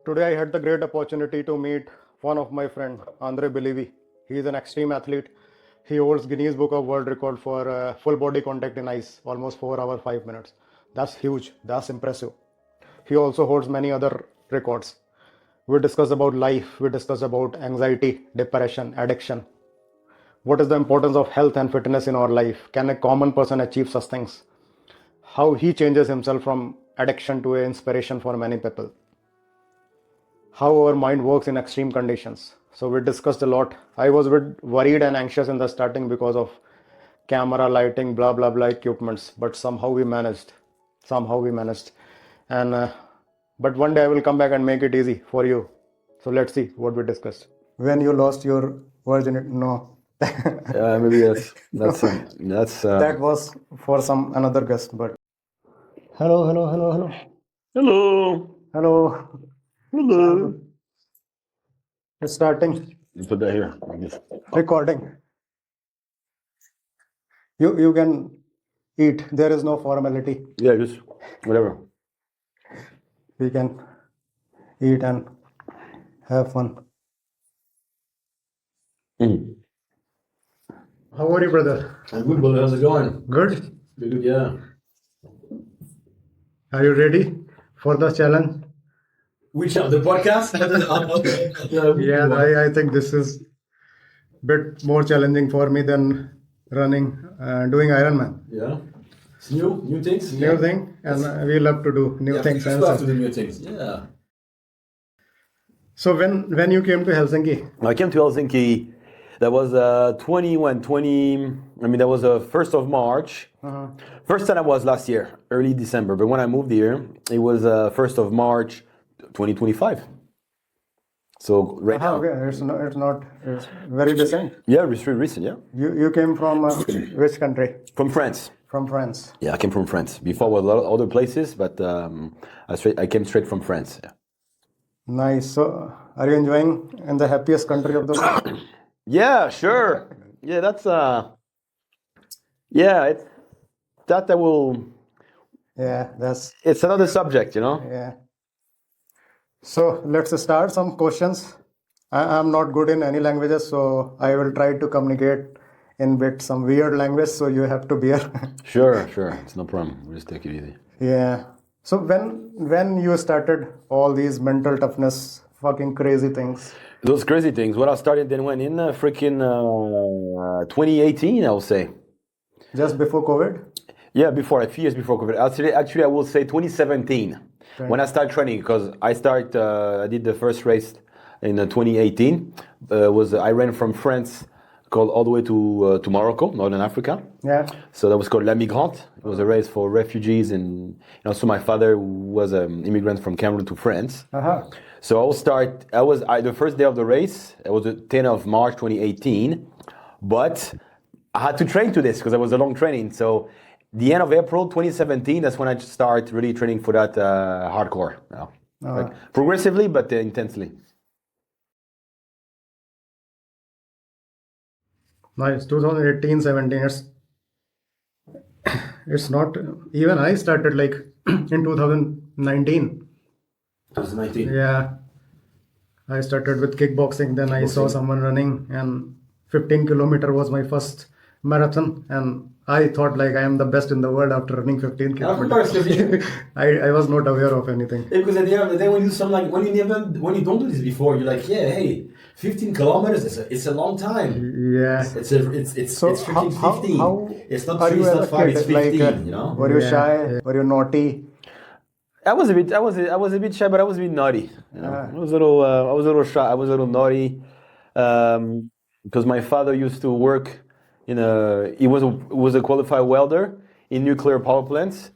today I had the great opportunity to meet one of my friend, Andre Belivi. He is an extreme athlete. He holds Guinness Book of World Record for full body contact in ice, almost 4 hours 5 minutes. That's huge. That's impressive. He also holds many other records. We discuss about life. We discuss about anxiety, depression, addiction. What is the importance of health and fitness in our life? Can a common person achieve such things? How he changes himself from addiction to inspiration for many people. How our mind works in extreme conditions. So we discussed a lot. I was a bit worried and anxious in the starting because of camera, lighting, blah blah blah equipments, but somehow we managed. And but one day I will come back and make it easy for you. So let's see what we discussed. When you lost your virginity, no. Maybe that's That was for some another guest, but hello. It's starting. Let's put that here. Recording. You can eat. There is no formality. Yeah, just whatever. We can eat and have fun. How are you, brother? I'm good, brother. How's it going? Good. Good, yeah. Are you ready for the challenge? Which the podcast? Yeah, I think this is a bit more challenging for me than doing Ironman. Yeah. It's new things. New thing, and we love to do new things. We love to do new things. Yeah. So when you came to Helsinki? I came to Helsinki. That was that was the 1st of March. First time I was last year, early December. But when I moved here, it was 1st of March, 2025. So right now. Okay, it's very recent. Yeah, it's very recent, yeah. You came from which country? From France. From France. Yeah, I came from France. Before I was a lot of other places, but I came straight from France. Yeah. Nice. So are you enjoying in the happiest country of the world? Yeah, sure. Yeah, that's that I will. Yeah, that's. It's another subject, you know. Yeah. So let's start some questions. I'm not good in any languages, so I will try to communicate in some weird language. So you have to bear. Sure. It's no problem. We'll just take it easy. Yeah. So when you started all these mental toughness, fucking crazy things. Those crazy things. Well, I started then when in freaking 2018, I will say. Just before COVID? Yeah, a few years before COVID. Actually, I will say 2017 when I started training, because I did the first race in 2018. I ran from France all the way to Morocco, Northern Africa. Yeah. So that was called La Migrante. It was a race for refugees, and also my father was an immigrant from Cameroon to France. So the first day of the race, it was the 10th of March 2018, but I had to train to this because it was a long training. So the end of April 2017, that's when I started really training for that hardcore. Like progressively, but intensely. Nice, 2018-17. It's not even. I started like in 2019. 2019. Yeah, I started with kickboxing. Then I saw someone running, and 15 kilometer was my first marathon, and I thought like I am the best in the world after running 15 kilometers. I was not aware of anything. Yeah, because at the end of the day, when you do something like when you don't do this before, you're like, yeah, hey, 15 kilometers. It's a long time. Yeah. It's freaking 15. It's not 3, it's not 5, it's 15. Like, you know. Were you shy? Were you naughty? I was a bit shy, but I was a bit naughty. You know? I was a little shy. I was a little naughty because my father used to work he was a qualified welder in nuclear power plants.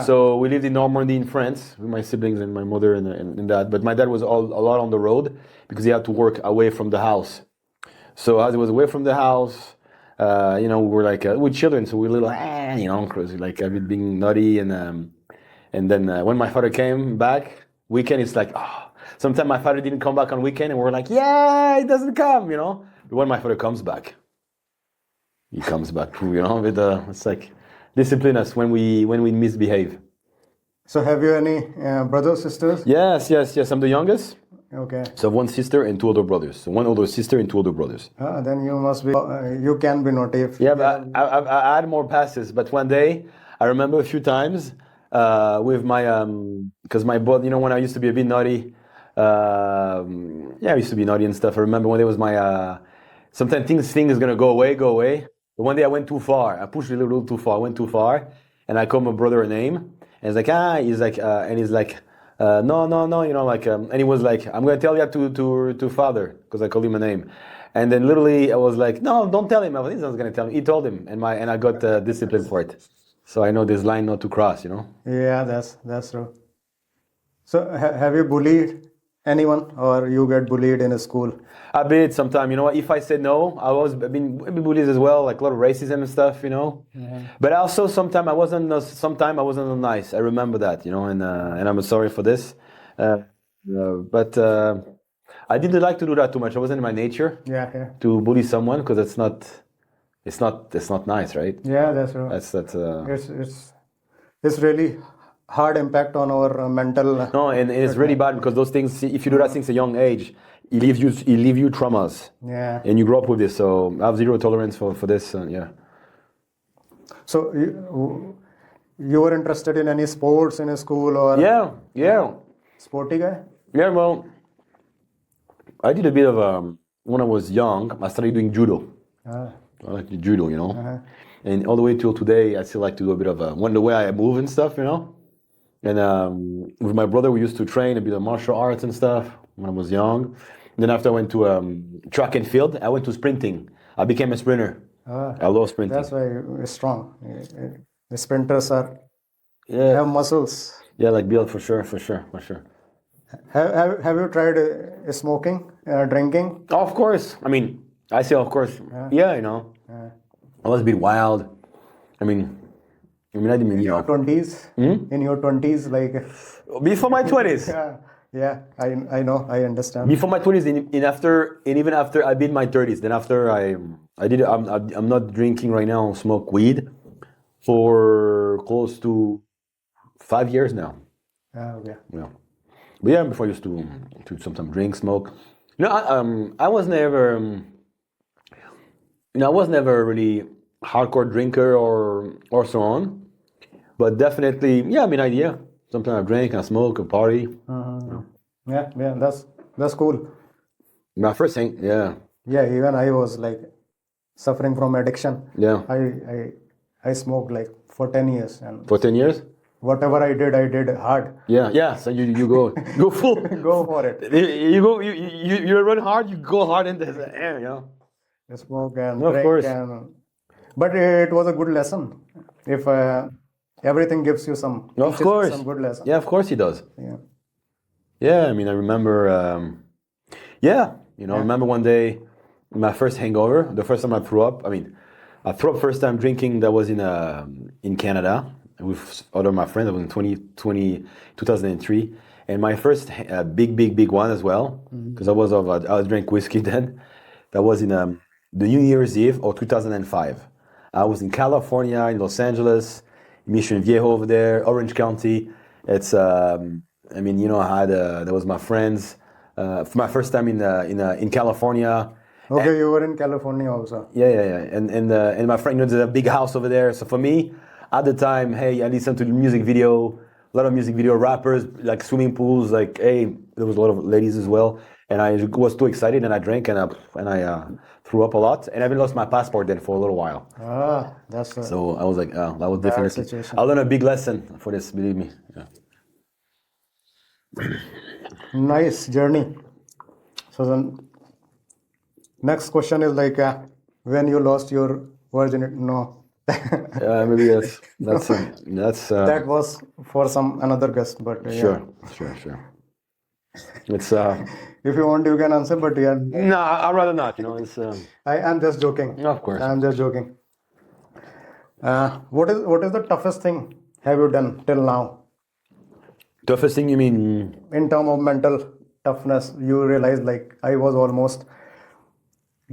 So we lived in Normandy in France with my siblings and my mother and dad. But my dad was a lot on the road because he had to work away from the house. So as he was away from the house, we were like we're children, so we're little, crazy, like a bit being naughty. And then when my father came back, weekend, it's like, sometimes my father didn't come back on weekend, and we're like, yeah, he doesn't come, But when my father comes back, he comes back, with it's like discipline us when we misbehave. So have you any brothers, sisters? Yes, yes, yes. I'm the youngest. Okay. So I have one sister and two older brothers. So one older sister and two older brothers. Then you must be, you can be naughty if Yeah, but I had more passes. But one day, I remember a few times with my because my brother, when I used to be a bit naughty, yeah, I used to be naughty and stuff. I remember one day was my sometimes things is gonna go away. But one day I went too far. I pushed a little too far. I went too far, and I called my brother a name. And he's like, and he's like. No, and he was like, I'm gonna tell you to father, because I called him a name, and then literally I was like, no, don't tell him. He's not gonna tell him. He told him, and I got disciplined for it. So I know this line not to cross. Yeah, that's true. So have you bullied anyone, or you get bullied in a school? A bit sometimes. If I said no, I've been bullied as well, like a lot of racism and stuff. But also sometimes I wasn't nice. I remember that. And I'm sorry for this. But I didn't like to do that too much. It wasn't in my nature. Yeah. To bully someone, because it's not nice, right? Yeah, that's true. It's really hard impact on our mental. No, and it's really bad, because those things, if you do that since a young age, it leaves you traumas. Yeah. And you grow up with this, so I have zero tolerance for this. Yeah. So you were interested in any sports in a school, or? Yeah. Sporty guy? Yeah, well, I did a bit of when I was young. I started doing judo. I like to judo, and all the way till today, I still like to do a bit of the way I move and stuff, And with my brother, we used to train a bit of martial arts and stuff when I was young. And then after I went to track and field, I went to sprinting. I became a sprinter. I love sprinting. That's why you're strong. The sprinters have muscles. Yeah, like build for sure. Have you tried smoking, drinking? Of course. I mean, I say of course. Yeah, I was a bit wild. I mean, I didn't mean, your 20s? In your 20s, like... Before my 20s. Yeah, I know, I understand. Before my 20s, and even after I beat my 30s, then after I'm not drinking right now, I smoke weed for close to 5 years now. Okay. Yeah. But yeah, before I used to sometimes drink, smoke. I was never, I was never really hardcore drinker or so on. But definitely, yeah, idea. Sometimes I drink, I smoke, I party. Yeah, that's cool. My first thing, yeah. Yeah, even I was like suffering from addiction. Yeah. I smoked like for 10 years. And for 10 years? Whatever I did hard. Yeah. So you go full. Go for it. You run hard, you go hard into the air, You smoke and of drink. Course. But it was a good lesson. If everything gives you some good lesson. Yeah, of course he does. Yeah. Yeah, I remember. I remember one day, my first hangover. The first time I threw up. I threw up first time drinking. That was in Canada with other my friends. That was in 2003, and my first big one as well, because I drank whiskey then. That was in the New Year's Eve of 2005. I was in California, in Los Angeles, Mission Viejo over there, Orange County. It's I had that was my friends for my first time in California. Okay, you were in California also. Yeah, and my friend, there's a big house over there. So for me, at the time, hey, I listened to the music video, a lot of music video rappers, like swimming pools, like hey, there was a lot of ladies as well, and I was too excited, and I drank, and I threw up a lot, and I even lost my passport then for a little while. That's so I was like, that was definitely. Situation. I learned a big lesson for this, believe me. Yeah. Nice journey. So the next question is like, when you lost your virginity? No. Maybe that's that was for another guest, but sure. It's if you want, you can answer, but yeah. No, I'd rather not. It's. I'm just joking. Of course. I'm just joking. What is the toughest thing have you done till now? Toughest thing, you mean? In terms of mental toughness, you realize like I was almost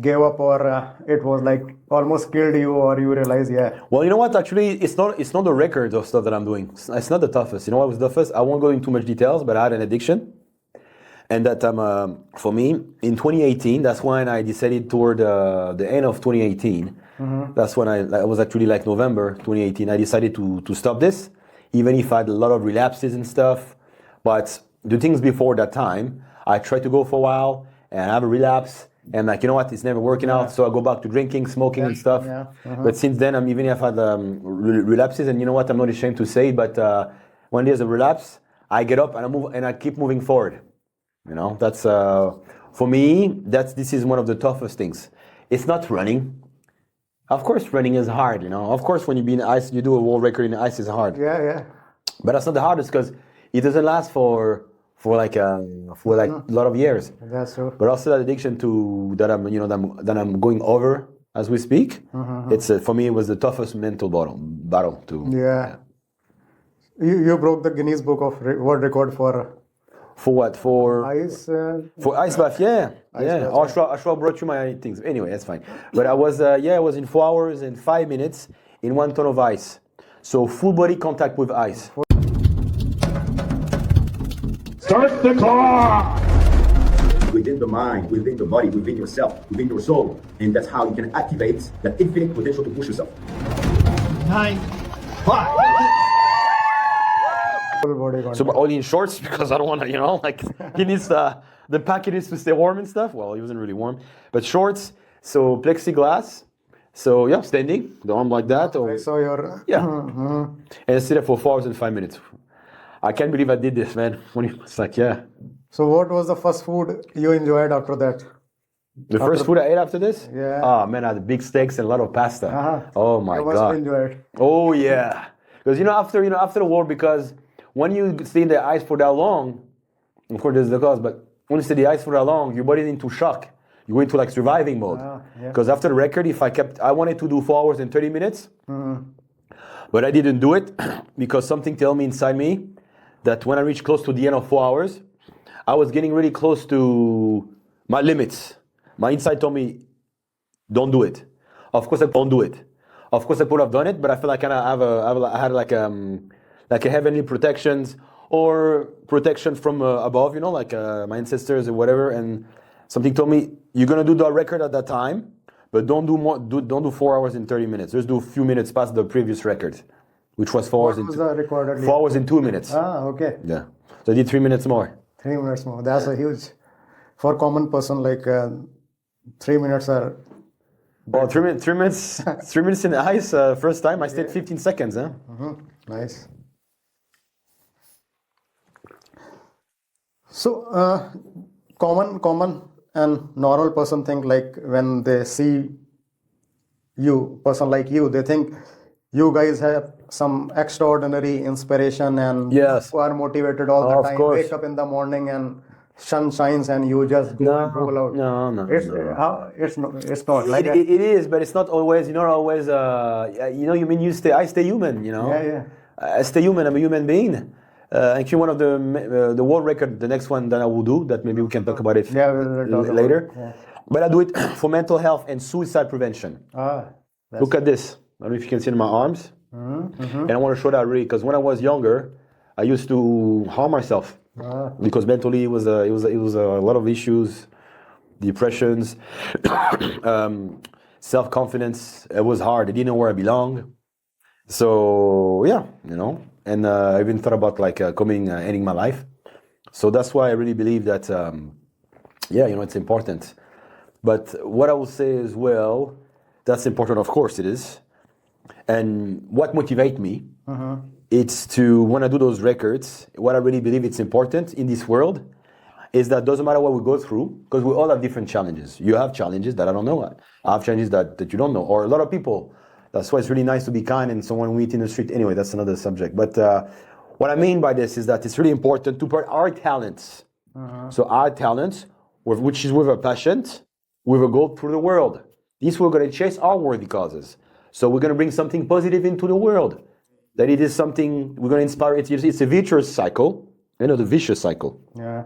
gave up, or it was like almost killed you, or you realize, yeah, Well, you know what? Actually, it's not the record of stuff that I'm doing. It's not the toughest. You know what was the toughest? I won't go into too much details, but I had an addiction, and that for me in 2018, that's when I decided toward the end of 2018. That's when I was actually like November 2018. I decided to stop this, even if I had a lot of relapses and stuff. But the things before that time, I tried to go for a while and I have a relapse. And like, you know what, it's never working out. So I go back to drinking, smoking and stuff. Yeah. But since then, even if I've had relapses, and you know what, I'm not ashamed to say, but when there's a relapse, I get up and I move and I keep moving forward. You know, that's, for me, this is one of the toughest things. It's not running. Of course, running is hard, you know. Of course, when you be in ice, you do a world record in ice is hard. Yeah. But that's not the hardest because it doesn't last for like a lot of years. That's true. But also that addiction to that I'm going over as we speak. It's for me it was the toughest mental battle to. Yeah. You broke the Guinness Book of World Record for what for ice. For ice bath, yeah. bath, Oh, I should have brought you my things. Anyway, that's fine. But I was in 4 hours and 5 minutes in 1 ton of ice. So full body contact with ice. Start the clock! Within the mind, within the body, within yourself, within your soul. And that's how you can activate that infinite potential to push yourself. 9, 5. Full body contact. So only in shorts because I don't want to, like he needs the packet needs to stay warm and stuff. Well, he wasn't really warm, but shorts. So plexiglass. So yeah, standing, the arm like that. Or, So you're and I stayed there for 4 hours and 5 minutes. I can't believe I did this, man. It's like, yeah. So what was the first food you enjoyed after that? The first food I ate after this? Yeah. Oh man, I had big steaks and a lot of pasta. Oh my You must god. enjoy it. Oh yeah. Because after the war, because when you stay in the ice for that long, of course there's the cause, but when you stay in the ice for that long, your body's into shock. You go into like surviving mode. Because after the record, I wanted to do 4 hours and 30 minutes, but I didn't do it because something told me inside me that when I reached close to the end of 4 hours, I was getting really close to my limits. My inside told me, don't do it. Of course I don't do it. Of course I could have done it, but I feel like I had like a heavenly protections or protection from above, like my ancestors or whatever. And something told me, you're gonna do the record at that time, but don't do 4 hours and 30 minutes. Just do a few minutes past the previous record, which was 4 hours and 4 hours and 2 minutes. Okay. Yeah. So I did 3 minutes more. 3 minutes more. That's a huge, for common person, like 3 minutes are. Oh, 3 minutes, 3 minutes in the ice. First time I stayed 15 seconds. Huh? Nice. So, common and normal person think like when they see person like you, they think you guys have some extraordinary inspiration and Yes. you are motivated all the Of time. course. Wake up in the morning and sun shines and you just go and roll out. No. It's not like that. It is, but it's not always. You're not always. I stay human. Yeah. I stay human. I'm a human being. Actually, one of the world record, the next one that I will do, that maybe we can talk about it Yeah, we'll talk about later. it, yeah. But I do it for mental health and suicide prevention. Look at this. I don't know if you can see in my arms. And I want to show that really because when I was younger, I used to harm myself because mentally it was a lot of issues, depressions, self-confidence. It was hard. I didn't know where I belong. So yeah, and I even thought about like ending my life. So that's why I really believe that it's important. But what I will say as well, that's important. Of course it is. And what motivates me, it's to, when I do those records, what I really believe it's important in this world is that doesn't matter what we go through, because we all have different challenges. You have challenges that I don't know. I have challenges that you don't know, or a lot of people. That's why it's really nice to be kind and someone we meet in the street. Anyway, that's another subject. But what I mean by this is that it's really important to put our talents. So our talents, which is with a passion, with a goal through the world. This we're going to chase our worthy causes. So we're going to bring something positive into the world. That it is something we're going to inspire. It's a vicious cycle. The vicious cycle. Yeah.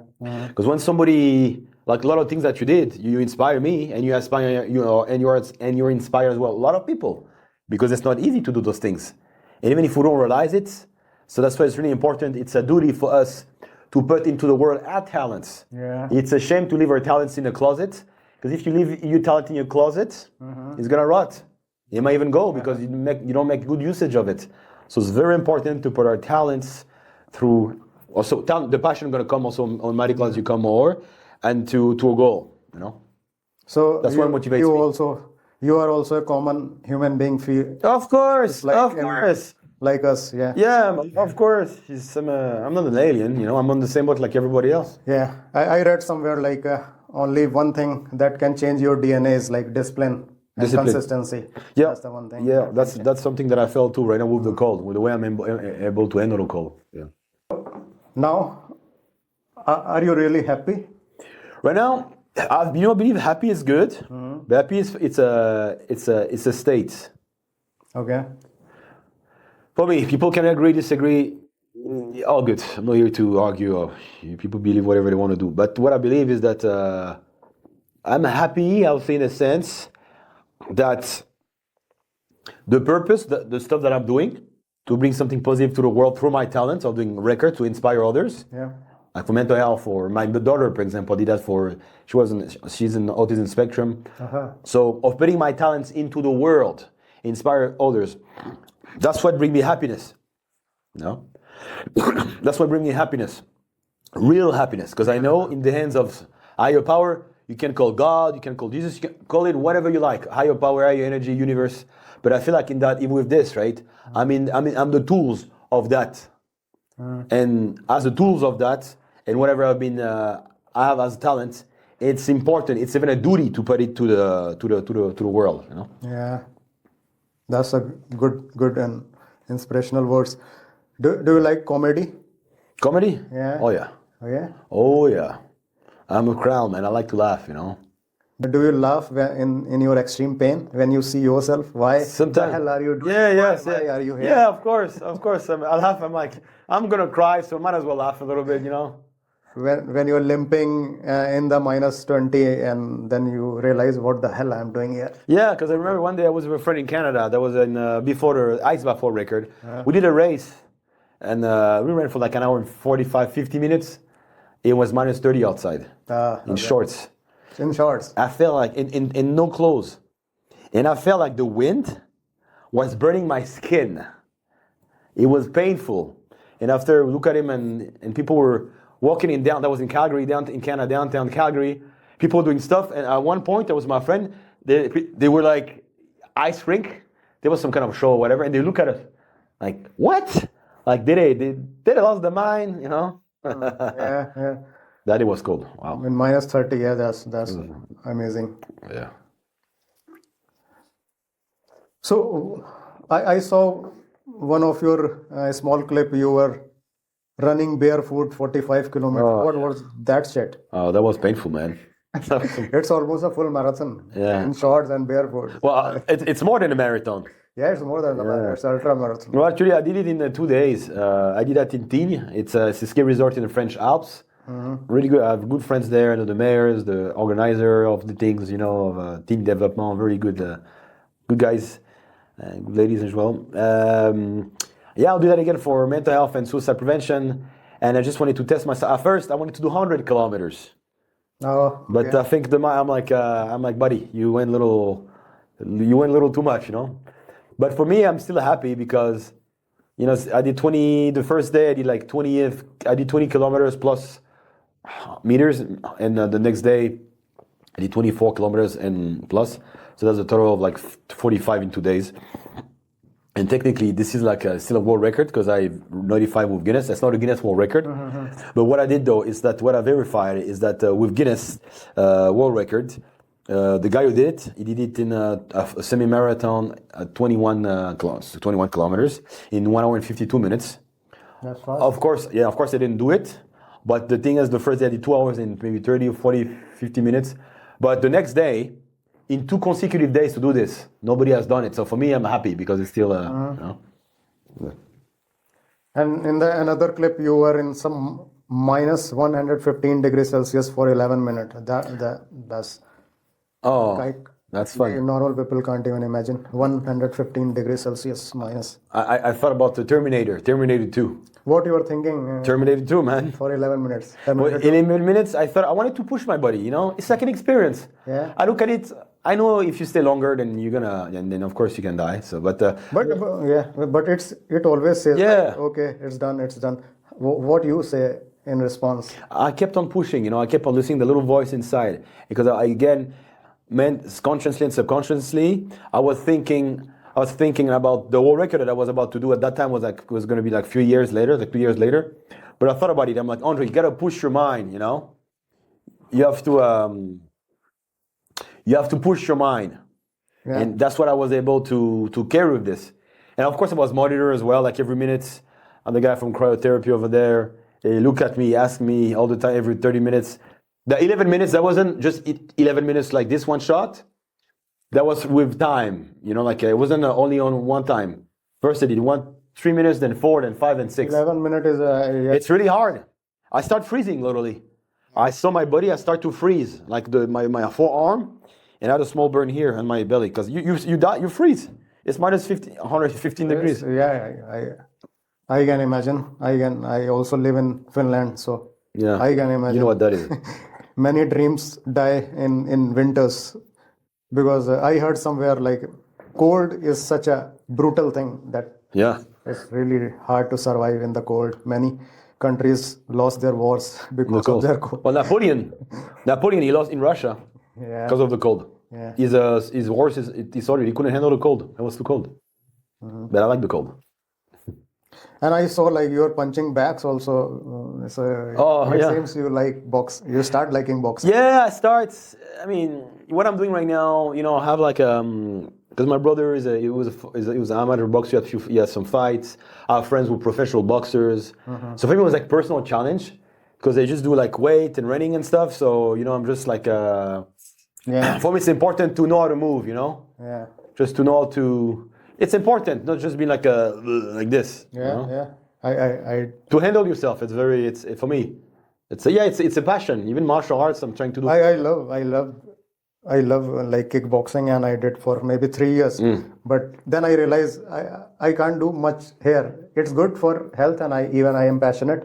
Because when somebody like a lot of things that you did, you inspire me, and you inspire and you're inspired as well. A lot of people, because it's not easy to do those things, and even if we don't realize it, so that's why it's really important. It's a duty for us to put into the world our talents. Yeah. It's a shame to leave our talents in a closet, because if you leave your talent in your closet, it's gonna rot. It might even go because you don't make good usage of it. So it's very important to put our talents through. Also, the passion is gonna come also automatically as you come more, and to a goal. So That's what motivates me. You are also a common human being, Of course, like, of course. like us. Yeah. Yeah, of course. I'm not an alien. I'm on the same boat like everybody else. Yeah. I read somewhere like only one thing that can change your DNA is like discipline. And consistency. Yeah, that's the one thing. Yeah, that's something that I felt too right now with the cold, with the way I'm able to handle the cold. Yeah. Now, are you really happy? Right now, I believe happy is good. But happy is it's a state. Okay. For me, people can agree, disagree. All good. I'm not here to argue. Or people believe whatever they want to do. But what I believe is that I'm happy. I'll say in a sense that the purpose, the stuff that I'm doing, to bring something positive to the world through my talents of doing records to inspire others. Yeah. Like for mental health, or my daughter, for example, did that for, she's in autism spectrum. So of putting my talents into the world, inspire others, that's what brings me happiness. That's what brings me happiness. Real happiness. Because I know in the hands of higher power, you can call God, you can call Jesus, you can call it whatever you like. Higher power, higher energy, universe. But I feel like in that, even with this, right? I'm the tools of that. And as the tools of that, and whatever I have as talent, it's important. It's even a duty to put it to the world. Yeah, that's a good and inspirational words. Do you like comedy? Comedy? Yeah. Oh yeah. Oh yeah. Oh yeah. I'm a clown, man. I like to laugh. Do you laugh in your extreme pain when you see yourself? Why Sometimes. the hell are you doing? Why are you here? Yeah, of course. I laugh. I'm like, I'm gonna cry, so I might as well laugh a little bit. When you're limping in the -20 and then you realize what the hell I'm doing here. Yeah, because I remember one day I was with a friend in Canada. That was before the Ice Buffalo record. We did a race, and we ran for like an hour and 45, 50 minutes. It was -30 outside in shorts. In shorts. I felt like in no clothes, and I felt like the wind was burning my skin. It was painful. And after we look at him, and people were walking down. That was in Calgary, down in Canada, downtown Calgary. People were doing stuff, and at one point, there was my friend. They were like ice rink. There was some kind of show or whatever, and they look at us like, what? Like did they lost their mind? Yeah. That it was cold. Wow. In -30, yeah, that's amazing. Yeah. So I saw one of your small clip. You were running barefoot 45 kilometers. What was that shit? Oh, that was painful, man. It's almost a full marathon. Yeah. In shorts and barefoot. Well, it's more than a marathon. Yeah, it's more than a marathon. It's ultra marathon. Well, actually, I did it in 2 days. I did that in Tignes. It's a ski resort in the French Alps. Really good. I have good friends there. The mayors, the organizer of the things, of team development. Very good, good guys, good ladies as well. Yeah, I'll do that again for mental health and suicide prevention. And I just wanted to test myself. At first, I wanted to do 100 kilometers. Oh, But yeah. I think I'm like, buddy, you went a little too much, But for me, I'm still happy because, I did 20. The first day, I did like 20. I did 20 kilometers plus meters, and the next day, I did 24 kilometers and plus. So that's a total of like 45 in 2 days. And technically, this is like still a world record because I notified with Guinness. It's not a Guinness World Record. But what I did though is that what I verified is that with Guinness World Record, the guy who did it, he did it in a semi-marathon at 21 kilometers in 1 hour and 52 minutes. That's fast. Of course, I didn't do it. But the thing is, the first day I did 2 hours and maybe 30 or 40, 50 minutes. But the next day, in 2 consecutive days to do this, nobody has done it. So for me, I'm happy because it's still, And in the another clip, you were in some minus 115 degrees Celsius for 11 minutes. That's Oh, like that's fun. normal people can't even imagine 115 degrees Celsius minus. I thought about the Terminator 2. What you were thinking Terminator 2, man. for 11 minutes? Well, Terminator in 11 minutes, I thought I wanted to push my body. You know, it's like an experience. Yeah. I look at it. I know if you stay longer, then you're gonna, and then of course you can die. So, but but it always says Yeah. like, okay, it's done. What you say in response? I kept on pushing. You know, I kept on listening to the little voice inside because again, consciously and subconsciously, I was thinking about the world record that I was about to do at that time was going to be like 2 years later. But I thought about it. I'm like, Andre, you gotta push your mind. You know, you have to push your mind, Yeah. and that's what I was able to carry with this. And of course, I was monitored as well. Like every minute, I'm the guy from cryotherapy over there. He look at me, ask me all the time, every 30 minutes. The 11 minutes, that wasn't just 11 minutes like this one shot. That was with time, you know, like it wasn't only on one time. First I did 3 minutes, then 4, then 5, then 6. 11 minutes is yeah. It's really hard. I start freezing literally. I saw my body, I start to freeze, like my forearm, and I had a small burn here on my belly because you die, you freeze. It's minus 115 degrees. Yeah, I can imagine. I also live in Finland, so Yeah, I can imagine. You know what that is. Many dreams die in winters because I heard somewhere like cold is such a brutal thing that Yeah. it's really hard to survive in the cold. Many countries lost their wars because of their cold. Well, Napoleon, he lost in Russia Yeah. because of the cold. Yeah. His horse he couldn't handle the cold. It was too cold. Mm-hmm. But I like the cold. And I saw like you're punching bags also. So it yeah. seems you like box. You start liking boxing. Yeah, I mean, what I'm doing right now, you know, I have like because my brother he was an amateur boxer. He had some fights. I have friends with professional boxers. Mm-hmm. So for me, it was like personal challenge because they just do like weight and running and stuff. So you know, I'm just like Yeah. for me, it's important to know how to move. You know, Yeah. just to know how to. It's important, not just being like like this. Yeah. You know? Yeah. To handle yourself, it's for me. It's a passion. Even martial arts, I'm trying to do. I love like kickboxing, and I did for maybe 3 years. But then I realized I can't do much here. It's good for health, and I am passionate.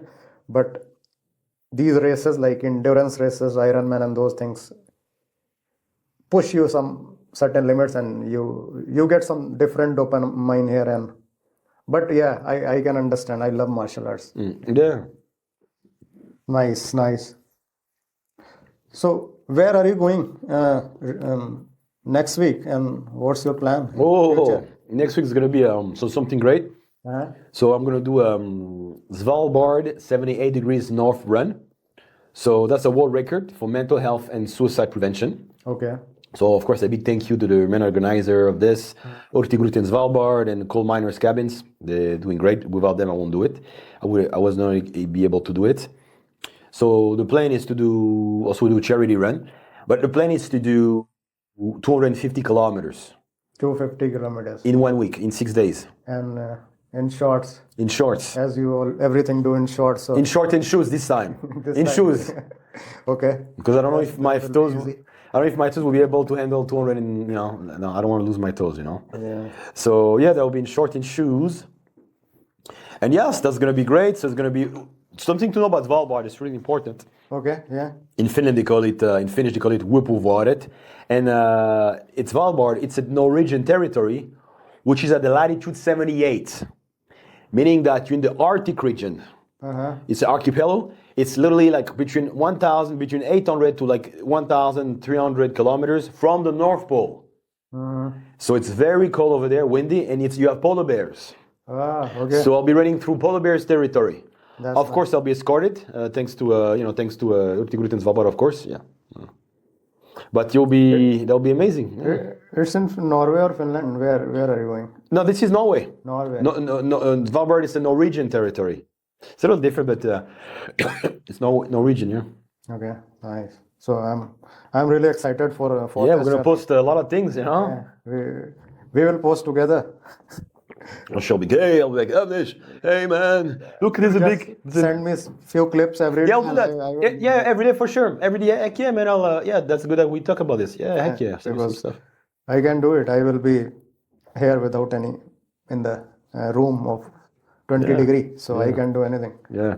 But these races, like endurance races, Ironman, and those things, push you some certain limits, and you get some different dopamine here. But yeah, I can understand. I love martial arts. Yeah. Nice. So where are you going next week, and what's your plan? Oh, next week is gonna be something great. Uh-huh. So I'm gonna do Svalbard 78 degrees north run. So that's a world record for mental health and suicide prevention. Okay. So of course a big thank you to the main organizer of this, Ortigruten Svalbard and Coal Miners Cabins. They're doing great. Without them, I won't do it. I was not be able to do it. So the plan is to do a charity run, but the plan is to do 250 kilometers 250 kilometers. in 1 week, in 6 days, And in shorts, in shorts. as everything do in shorts. So In short and shoes this time. this In time. shoes. Okay. Because I don't know if my That will be toes easy. I don't know if my toes will be able to handle 200 and no, I don't want to lose my toes, Yeah. So yeah, that will be in short and shoes. And yes, that's gonna be great. So it's gonna be something to know about Svalbard. It's really important. Okay. Yeah. In Finland they call it in Finnish they call it Huippuvuoret. And it's Svalbard, it's a Norwegian territory, which is at the latitude 78. Meaning that you're in the Arctic region. Uh-huh. It's an archipelago. It's literally like between 800 to like 1,300 kilometers from the North Pole. So it's very cold over there, windy, and you have polar bears. Ah. Okay. So I'll be running through polar bears territory. That's Of course, I'll be escorted, thanks to Urtigruten Svalbard, of course. Yeah. But that'll be amazing. Yeah. It's in Norway or Finland. Where are you going? No, this is Norway. Norway. No, Svalbard is a Norwegian territory. It's a little different, but it's Norwegian, yeah. Okay. Nice. So I'm really excited for Yeah, we're this gonna journey. post a lot of things, Yeah. We will post together. She'll be gay. I'll be like, Avnish, hey man, look, there's a big. Send me few clips every day. Yeah, I'll do that. I will- Yeah, every day for sure. Every day, heck yeah, man. Yeah, that's good that we talk about this. Yeah, heck yeah. Send me some because stuff. I can do it. I will be here without any in the room of 20 degree, so I can do anything. Yeah,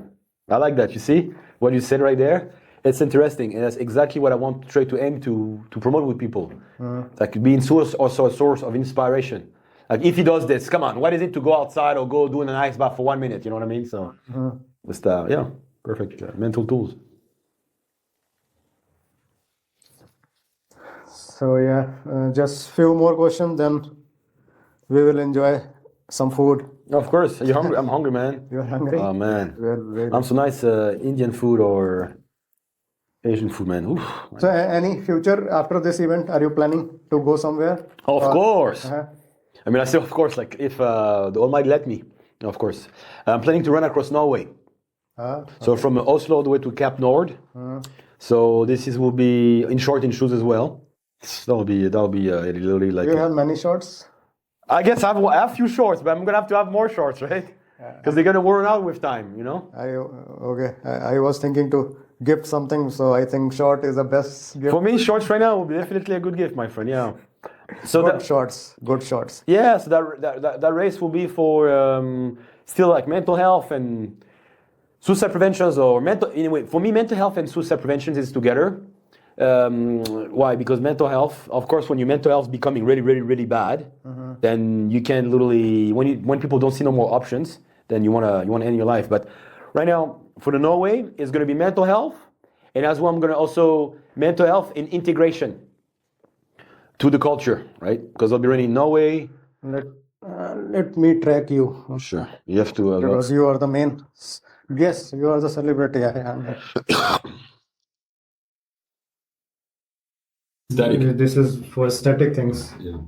I like that. You see what you said right there? It's interesting, and that's exactly what I want to try to aim to promote with people. Like being also a source of inspiration. Like if he does this, come on, what is it to go outside or go do an ice bath for 1 minute? You know what I mean? So, just yeah, perfect mental tools. So yeah, just few more questions, then we will enjoy some food. Of course, you're hungry. I'm hungry, man. You're hungry? Oh man, Well, I'm so nice Indian food or Asian food, man. Oof. so any future after this event? Are you planning to go somewhere? Of course. Uh-huh. I mean, I say of course, like if the Almighty let me, of course. I'm planning to run across Norway. So from Oslo all the way to Cap Nord. So this will be in short in shoes as well. That'll be literally like. You have many shots. I guess I have a few shorts, but I'm gonna have to have more shorts, right? Because they're gonna wear out with time, you know. I was thinking to gift something, so I think short is the best gift. For me, shorts right now will be definitely a good gift, my friend. Yeah. So Good shots. Good shots. yeah, so that race will be for still like mental health and suicide preventions or mental. Anyway, for me, mental health and suicide preventions is together. Why? Because mental health, of course, when your mental health is becoming really, really, really bad, then you can literally when people don't see no more options, then you wanna end your life. But right now, for the Norway, it's gonna be mental health, and as well, I'm gonna also mental health and integration to the culture, right? Because I'll be running in Norway. Let me track you. Sure, you have to. Because you are the main. Yes, you are the celebrity. I am. Static. This is for static things. Yeah.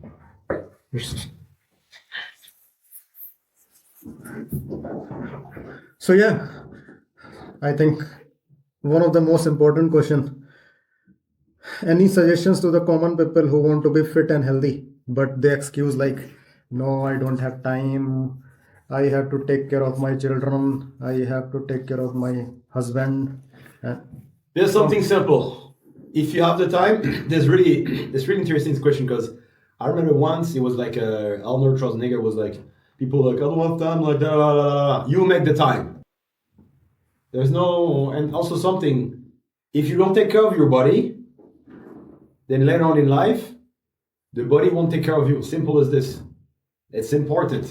So yeah, I think one of the most important question. Any suggestions to the common people who want to be fit and healthy, but they excuse like, no, I don't have time. I have to take care of my children. I have to take care of my husband. There's something simple. If you have the time, there's really interesting question because I remember once it was like Arnold Schwarzenegger was like, people like, I don't have time, like that. You make the time. There's no, and also something, if you don't take care of your body, then later on in life, the body won't take care of you. Simple as this. It's important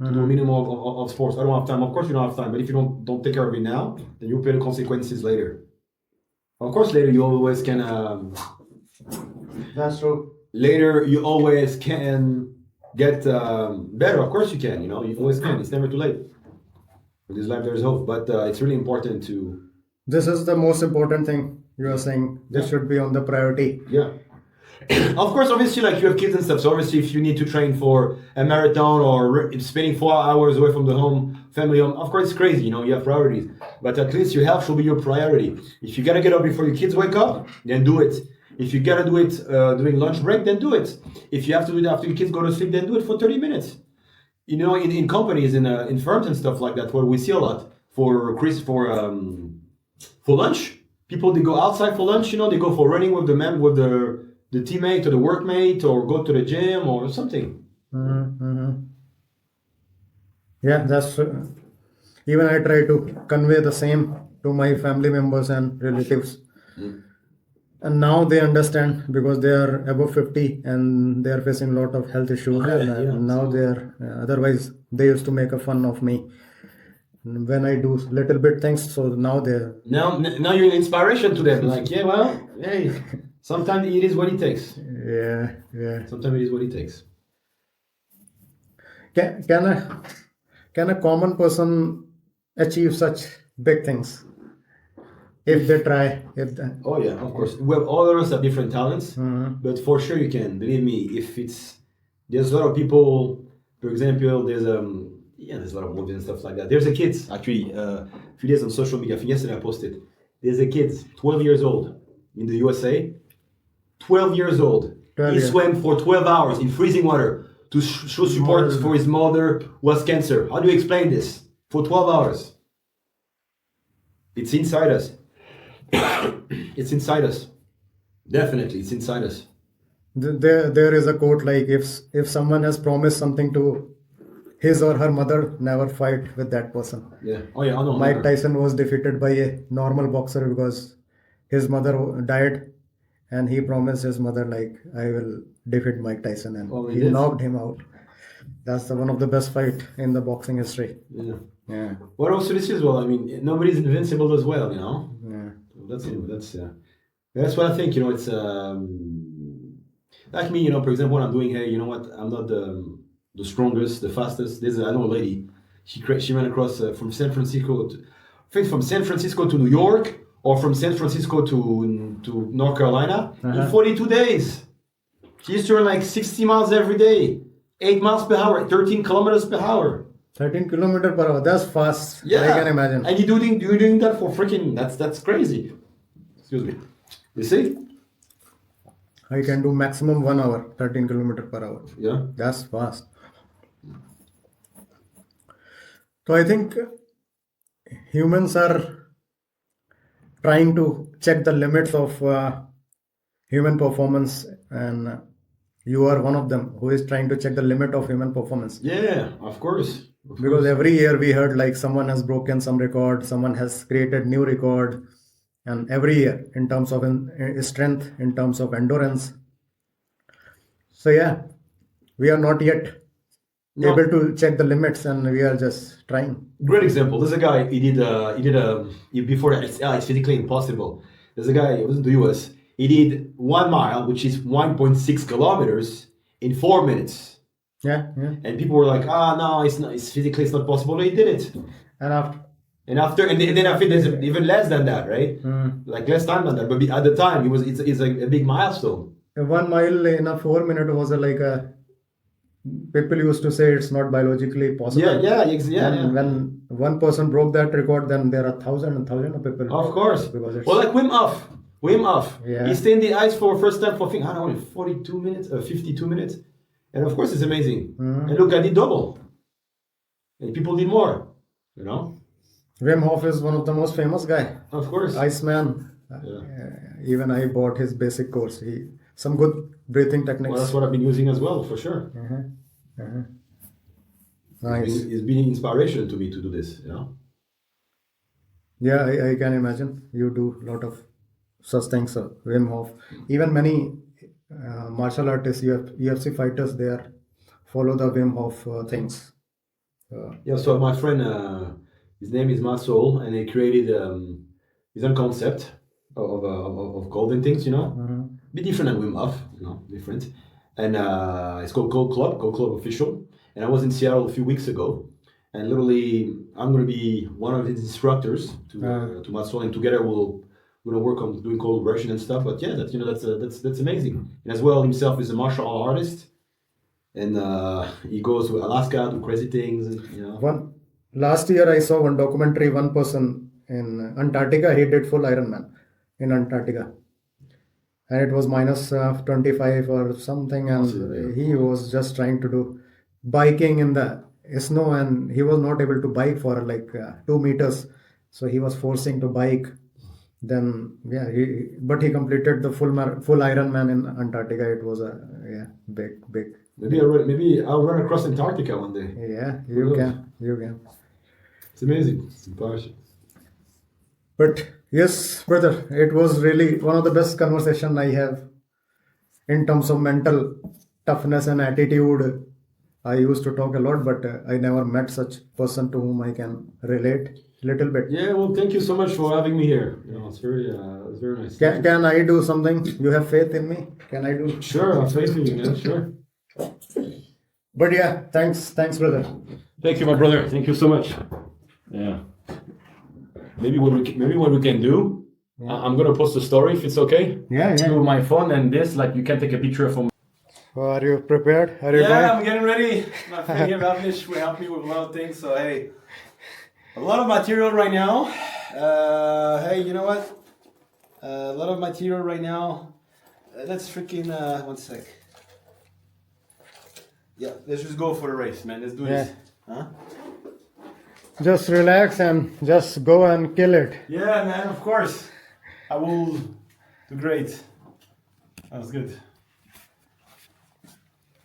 to do a minimum of sports. I don't have time. Of course you don't have time, but if you don't take care of it now, then you'll pay the consequences later. Of course, later you always can. That's true. Later you always can get better. Of course you can. You know, you always can. It's never too late. In this life, there's hope. But it's really important to. This is the most important thing you are saying. This should be on the priority. Yeah. Of course, obviously, like you have kids and stuff. So obviously, if you need to train for a marathon or spending 4 hours away from the family home, of course, it's crazy. You know, you have priorities. But at least your health should be your priority. If you gotta get up before your kids wake up, then do it. If you gotta do it during lunch break, then do it. If you have to do it after your kids go to sleep, then do it for 30 minutes. You know, in companies, in firms and stuff like that, where we see a lot for lunch, people they go outside for lunch. You know, they go for running with the teammate or the workmate, or go to the gym or something. Yeah, that's even I try to convey the same to my family members and relatives. And now they understand because they are above 50 and they are facing a lot of health issues. And now they are, otherwise they used to make a fun of me when I do little bit things. So now they're... Now you're an inspiration to them. Like, yeah, well, hey, sometimes it is what it takes. Yeah. Sometimes it is what it takes. Can a common person achieve such big things if they try? Oh yeah, of course. Well, all of us have different talents, but for sure you can. Believe me, there's a lot of people. For example, there's a lot of movies and stuff like that. There's a kid actually a few days on social media. I think yesterday I posted. There's a kid, 12 years old, in the USA. 12 years old. He swam for 12 hours in freezing water to show support for his mother who has cancer. How do you explain this? For 12 hours. It's inside us. It's inside us. Definitely, it's inside us. There is a quote like, if someone has promised something to his or her mother, never fight with that person. Yeah. Oh yeah, I know. Mike Tyson was defeated by a normal boxer because his mother died, and he promised his mother like, I will defeat Mike Tyson, and Oh, he he did? knocked him out. That's one of the best fight in the boxing history. Yeah. Yeah. But also this as well. I mean, nobody's invincible as well, you know. Yeah. That's what I think. You know, it's like me. You know, for example, what I'm doing here. You know what? I'm not the strongest, the fastest. I know a lady. She ran across from San Francisco. I think from San Francisco to New York, or from San Francisco to North Carolina in 42 days. She used to run like 60 miles every day, 8 miles per hour, 13 kilometers per hour. 13 kilometers per hour. That's fast. Yeah, I can imagine. And you're doing that for freaking. That's crazy. Excuse me. You see? I can do maximum 1 hour, 13 kilometers per hour. Yeah. That's fast. So I think humans are trying to check the limits of human performance, and you are one of them who is trying to check the limit of human performance. Yeah, of course. Because every year we heard like someone has broken some record, someone has created new record, and every year in terms of strength, in terms of endurance. So yeah, we are not yet able to check the limits, and we are just trying. Great example. There's a guy. Before that. It's physically impossible. There's a guy. It was in the US. He did 1 mile, which is 1.6 kilometers, in 4 minutes. Yeah. And people were like, no, it's not. It's physically it's not possible. He did it. And then I think there's even less than that, right? Like less time than that. But at the time, it's like a big milestone. 1 mile in a 4 minute was people used to say it's not biologically possible. Yeah. And when one person broke that record, then there are thousands of people. Of course. Because it's, Well, like Wim Hof. Yeah. He stayed in the ice for first time for 42 minutes, 52 minutes. And of course, it's amazing. And look, I did double. And people did more, you know? Wim Hof is one of the most famous guy. Of course. Iceman. Even I bought his basic course. Some good breathing techniques. Well, that's what I've been using as well, for sure. Nice. It's been an inspiration to me to do this, you know? Yeah, I can imagine. You do a lot of such things. Wim Hof. Even many martial artists, UFC fighters, they follow the Wim Hof things. Yeah, so my friend, his name is Masol, and he created his own concept of golden things, you know? A bit different than Wim Hof, you know, different. And it's called Gold Club Official. And I was in Seattle a few weeks ago, and literally I'm going to be one of his instructors to Masol, and together we're going to work on doing cold version and stuff. But yeah, that's amazing. And as well, himself is a martial artist, and he goes to Alaska, do crazy things, you know. Last year I saw one documentary. One person in Antarctica, he did full Ironman in Antarctica, and it was minus 25 or something, and he was just trying to do biking in the snow, and he was not able to bike for like 2 meters, so he was forcing to bike. Then but he completed the full Ironman in Antarctica. It was big. Maybe I'll run across Antarctica one day. Yeah, you can. It's amazing. It's impressive. But yes, brother, it was really one of the best conversation I have in terms of mental toughness and attitude. I used to talk a lot, but I never met such person to whom I can relate a little bit. Yeah, well, thank you so much for having me here. You know, it's very nice. Can I do something? You have faith in me? Can I do? Sure, I have faith in you, man. Sure. But yeah, thanks, brother. Thank you, my brother. Thank you so much. Yeah. Maybe what we can do, I'm gonna post a story if it's okay. Yeah. To my phone, and this, like, you can take a picture from. Are you prepared? Are you Yeah, I'm getting ready. My friend here, Ravnish, will help me with a lot of things. So hey, a lot of material right now. Hey, you know what? A lot of material right now. Let's freaking 1 sec. Yeah, let's just go for the race, man. Let's do Yeah. this. Huh? Just relax and just go and kill it. Yeah, man, of course. I will do great. That was good.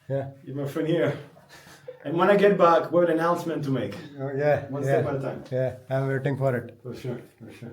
Yeah. You're my friend here. And when I get back, we have an announcement to make. Oh, yeah. One yeah. step at a time. Yeah. I'm waiting for it. For sure, for sure.